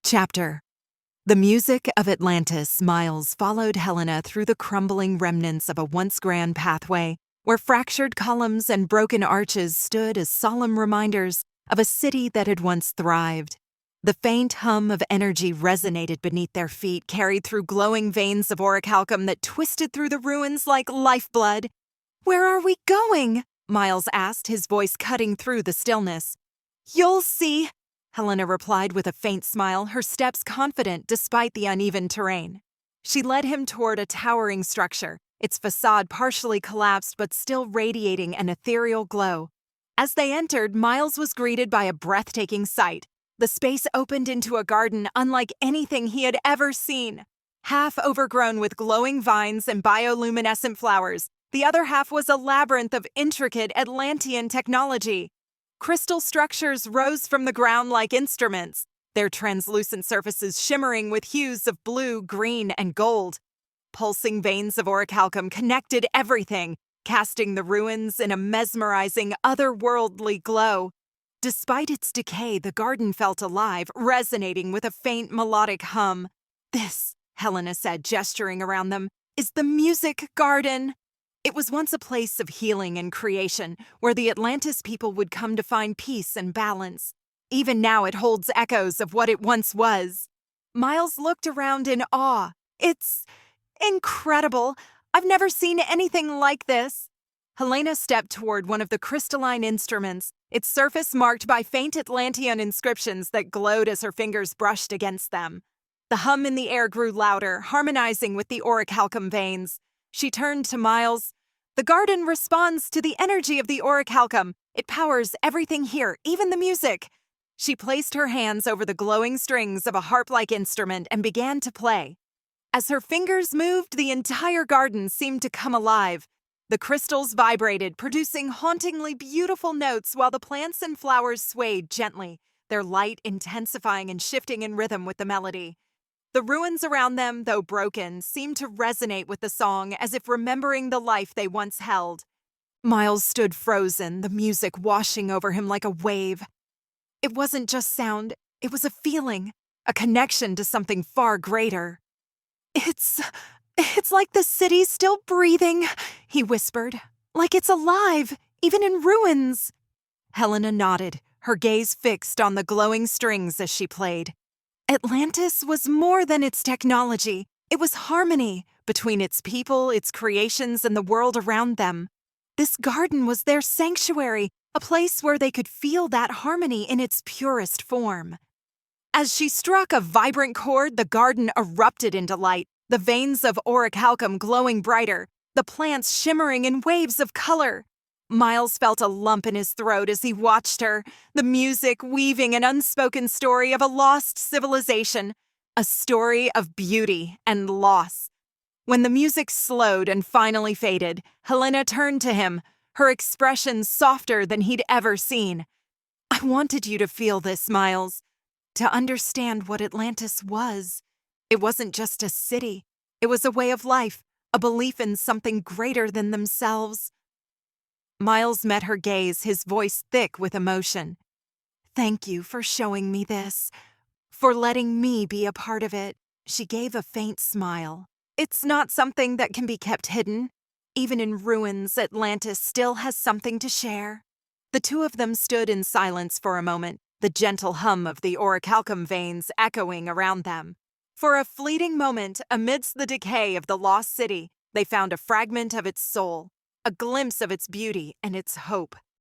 Chapter. The music of Atlantis. Miles followed Helena through the crumbling remnants of a once grand pathway where fractured columns and broken arches stood as solemn reminders of a city that had once thrived. The faint hum of energy resonated beneath their feet, carried through glowing veins of orichalcum that twisted through the ruins like lifeblood. "Where are we going?" Miles asked, his voice cutting through the stillness. "You'll see," Helena replied with a faint smile, her steps confident despite the uneven terrain. She led him toward a towering structure, its facade partially collapsed but still radiating an ethereal glow. As they entered, Miles was greeted by a breathtaking sight. The space opened into a garden unlike anything he had ever seen. Half overgrown with glowing vines and bioluminescent flowers, the other half was a labyrinth of intricate Atlantean technology. Crystal structures rose from the ground like instruments, their translucent surfaces shimmering with hues of blue, green, and gold. Pulsing veins of orichalcum connected everything, casting the ruins in a mesmerizing, otherworldly glow. Despite its decay, the garden felt alive, resonating with a faint melodic hum. "This," Helena said, gesturing around them, "is the music garden." It was once a place of healing and creation, where the Atlantis people would come to find peace and balance. Even now it holds echoes of what it once was. Miles looked around in awe. "It's incredible. I've never seen anything like this." Helena stepped toward one of the crystalline instruments, its surface marked by faint Atlantean inscriptions that glowed as her fingers brushed against them. The hum in the air grew louder, harmonizing with the orichalcum veins. She turned to Miles. "The garden responds to the energy of the orichalcum. It powers everything here, even the music." She placed her hands over the glowing strings of a harp-like instrument and began to play. As her fingers moved, the entire garden seemed to come alive. The crystals vibrated, producing hauntingly beautiful notes while the plants and flowers swayed gently, their light intensifying and shifting in rhythm with the melody. The ruins around them, though broken, seemed to resonate with the song as if remembering the life they once held. Miles stood frozen, the music washing over him like a wave. It wasn't just sound, it was a feeling, a connection to something far greater. It's like the city's still breathing," he whispered. "Like it's alive, even in ruins." Helena nodded, her gaze fixed on the glowing strings as she played. Atlantis was more than its technology. It was harmony between its people, its creations, and the world around them. This garden was their sanctuary, a place where they could feel that harmony in its purest form. As she struck a vibrant chord, the garden erupted into light, the veins of orichalcum glowing brighter, the plants shimmering in waves of color. Miles felt a lump in his throat as he watched her, the music weaving an unspoken story of a lost civilization, a story of beauty and loss. When the music slowed and finally faded, Helena turned to him, her expression softer than he'd ever seen. "I wanted you to feel this, Miles, to understand what Atlantis was. It wasn't just a city. It was a way of life, a belief in something greater than themselves." Miles met her gaze, his voice thick with emotion. "Thank you for showing me this, for letting me be a part of it." She gave a faint smile. "It's not something that can be kept hidden. Even in ruins, Atlantis still has something to share." The two of them stood in silence for a moment, the gentle hum of the orichalcum veins echoing around them. For a fleeting moment, amidst the decay of the lost city, they found a fragment of its soul, a glimpse of its beauty and its hope.